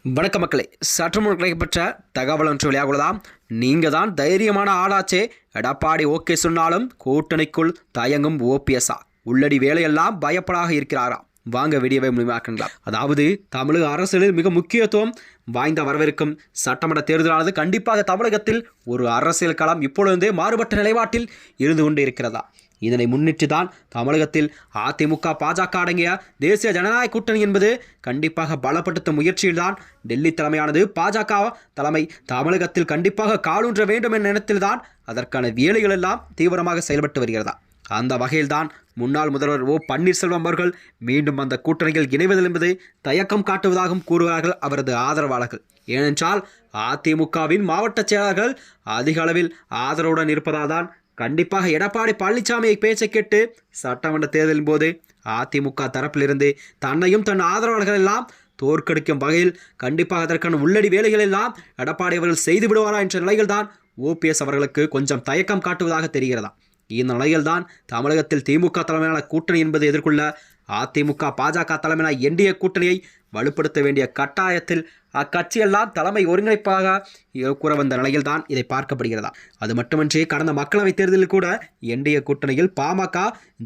வணக்க மக்களே, சற்று முன் கிடைக்கப்பட்ட தகவல் ஒன்று வெளியாகுள்ளதாம். நீங்கள் தான் தைரியமான ஆளாச்சே, எடப்பாடி ஓகே சொன்னாலும் கூட்டணிக்குள் தயங்கும் ஓபிஎஸ்ஆ உள்ளடி வேலையெல்லாம் பயப்படாக இருக்கிறாராம். வாங்க வீடியோவை முழுமையாக்கலாம். அதாவது தமிழக அரசியலில் மிக முக்கியத்துவம் வாய்ந்த வரவிருக்கும் சட்டமன்ற தேர்தலானது கண்டிப்பாக தமிழகத்தில் ஒரு அரசியல் களம் இப்பொழுதே மாறுபட்ட நிலைப்பாட்டில் இருந்து கொண்டு இருக்கிறதா. இதனை முன்னிட்டு தான் தமிழகத்தில் அதிமுக பாஜக அடங்கிய தேசிய ஜனநாயக கூட்டணி என்பது கண்டிப்பாக பலப்படுத்தும் முயற்சியில்தான் டெல்லி தலைமையானது பாஜக தலைமை தமிழகத்தில் கண்டிப்பாக காலூன்ற வேண்டும் என்ற எண்ணத்தில்தான் அதற்கான வேலைகள் எல்லாம் தீவிரமாக செயல்பட்டு வருகிறதா. அந்த வகையில்தான் முன்னாள் முதல்வர் ஓ பன்னீர்செல்வம் அவர்கள் மீண்டும் அந்த கூட்டணியில் இணைவது என்பது தயக்கம் காட்டுவதாகவும் கூறுகிறார்கள் அவரது ஆதரவாளர்கள். ஏனென்றால் அதிமுகவின் மாவட்ட செயலாளர்கள் அதிக அளவில் ஆதரவுடன் இருப்பதால் தான் கண்டிப்பாக எடப்பாடி பழனிசாமியை பேச்சை கேட்டு சட்டமன்ற தேர்தலின் போது அதிமுக தரப்பிலிருந்து தன்னையும் தன் ஆதரவாளர்கள் எல்லாம் தோற்கடிக்கும் வகையில் கண்டிப்பாக அதற்கான உள்ளடி வேலைகள் எல்லாம் எடப்பாடி அவர்கள் செய்து விடுவாரா என்ற நிலையில்தான் ஓபிஎஸ் அவர்களுக்கு கொஞ்சம் தயக்கம் காட்டுவதாக தெரிகிறதா. இந்த நிலையில்தான் தமிழகத்தில் திமுக தலைமையிலான கூட்டணி என்பது எதிர்கொள்ள அதிமுக பாஜக தலைமையிலான என்டிஏ கூட்டணியை வலுப்படுத்த வேண்டிய கட்டாயத்தில் அக்கட்சியெல்லாம் தலைமை ஒருங்கிணைப்பாக கூற வந்த நிலையில்தான் இதை பார்க்கப்படுகிறதா. அது மட்டுமின்றி கடந்த மக்களவைத் தேர்தலில் கூட என்டிஏ கூட்டணியில் பாமக,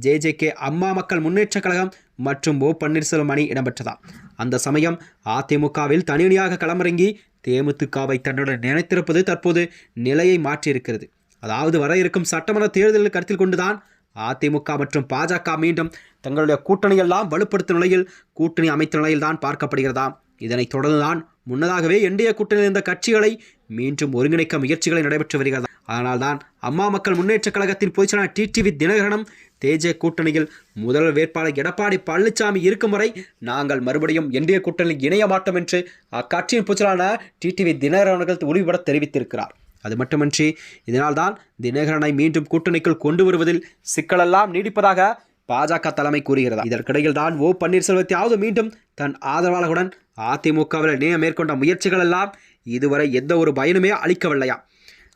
ஜேஜேகே, அம்மா மக்கள் முன்னேற்ற கழகம் மற்றும் ஓ பன்னீர்செல்வம் அணி இடம்பெற்றதா. அந்த சமயம் அதிமுகவில் தனியாக களமிறங்கி தேமுதிகவை தன்னுடன் நினைத்திருப்பது தற்போது நிலையை மாற்றியிருக்கிறது. அதாவது வர இருக்கும் சட்டமன்ற தேர்தலில் கருத்தில் கொண்டுதான் அதிமுக மற்றும் பாஜக மீண்டும் தங்களுடைய கூட்டணியெல்லாம் வலுப்படுத்தும் நிலையில் கூட்டணி அமைத்த நிலையில்தான் பார்க்கப்படுகிறதா. இதனைத் தொடர்ந்துதான் முன்னதாகவே என்டிஏ கூட்டணியில் இருந்த கட்சிகளை மீண்டும் ஒருங்கிணைக்க முயற்சிகளை நடைபெற்று வருகிறது. அதனால்தான் அம்மா மக்கள் முன்னேற்ற கழகத்தின் பொதுச்செயலாளர் டிடிவி தினகரனும் தேஜே கூட்டணியில் முதல்வர் வேட்பாளர் எடப்பாடி பழனிசாமி இருக்கும் வரை நாங்கள் மறுபடியும் என்டிஏ கூட்டணியில் இணைய மாட்டோம் என்று அக்கட்சியின் பொதுச்செயலாளர் டிடிவி தினகரன் அவர்கள் உறுதிபட தெரிவித்திருக்கிறார். அது மட்டுமின்றி இதனால்தான் தினகரனை மீண்டும் கூட்டணிக்குள் கொண்டு வருவதில் சிக்கலெல்லாம் நீடிப்பதாக பாஜக தலைமை கூறுகிறதா. இதற்கிடையில் தான் ஓ பன்னீர்செல்வத்தையாவது மீண்டும் தன் ஆதரவாளர்களுடன் அதிமுகவில் இணைய மேற்கொண்ட முயற்சிகள் எல்லாம் இதுவரை எந்த ஒரு பயனுமே அளிக்கவில்லையா.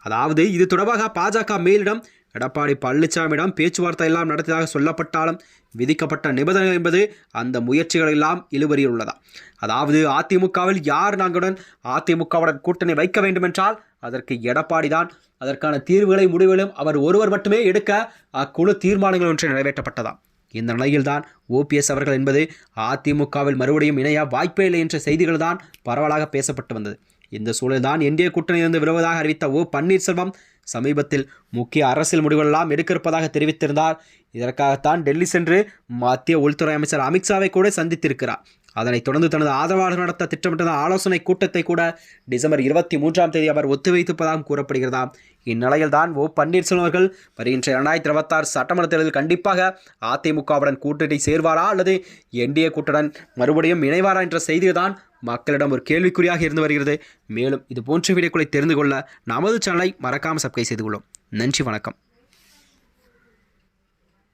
அதாவது இது தொடர்பாக பாஜக மேலிடம் எடப்பாடி பழனிசாமியிடம் பேச்சுவார்த்தை எல்லாம் நடத்தியதாக சொல்லப்பட்டாலும் விதிக்கப்பட்ட நிபந்தனைகள் என்பது அந்த முயற்சிகள் எல்லாம் இழுபறியில் உள்ளதா. அதாவது அதிமுகவில் யார் நாங்களுடன் அதிமுகவுடன் கூட்டணி வைக்க வேண்டுமென்றால் அதற்கு எடப்பாடி தான் அதற்கான தீர்வுகளை முடிவுகளும் அவர் ஒருவர் மட்டுமே எடுக்க அக்குழு தீர்மானங்கள் ஒன்றை நிறைவேற்றப்பட்டதாம். இந்த நிலையில்தான் ஓபிஎஸ் அவர்கள் என்பது அதிமுகவில் மறுபடியும் இணைய வாய்ப்பே இல்லை என்ற செய்திகள் தான் பரவலாக பேசப்பட்டு வந்தது. இந்த சூழல்தான் என்டிஏ கூட்டணியிலிருந்து விலகுவதாக அறிவித்த ஓ பன்னீர்செல்வம் சமீபத்தில் முக்கிய அரசியல் முடிவுகளெல்லாம் எடுக்க இருப்பதாக தெரிவித்திருந்தார். இதற்காகத்தான் டெல்லி சென்று மத்திய உள்துறை அமைச்சர் அமித்ஷாவை கூட சந்தித்திருக்கிறார். அதனைத் தொடர்ந்து தனது ஆதரவாளர்கள் நடத்த திட்டமிட்ட ஆலோசனை கூட்டத்தை கூட டிசம்பர் 23 அவர் ஒத்திவைத்திருப்பதாகவும் கூறப்படுகிறதாம். இந்நிலையில்தான் ஓ பன்னீர்செல்வம் அவர்கள் வருகின்ற 2026 சட்டமன்ற தேர்தலில் கண்டிப்பாக அதிமுகவுடன் கூட்டணி சேர்வாரா அல்லது என்டிஏ கூட்டணியுடன் மறுபடியும் இணைவாரா என்ற செய்திகள் தான் மக்களிடம் ஒரு கேள்விக்குறியாக இருந்து வருகிறது. மேலும் இது போன்ற வீடியோக்களை தெரிந்து கொள்ள நமது சேனலை மறக்காமல் சப்ஸ்கிரைப் செய்து கொள்ளும். நன்றி, வணக்கம்.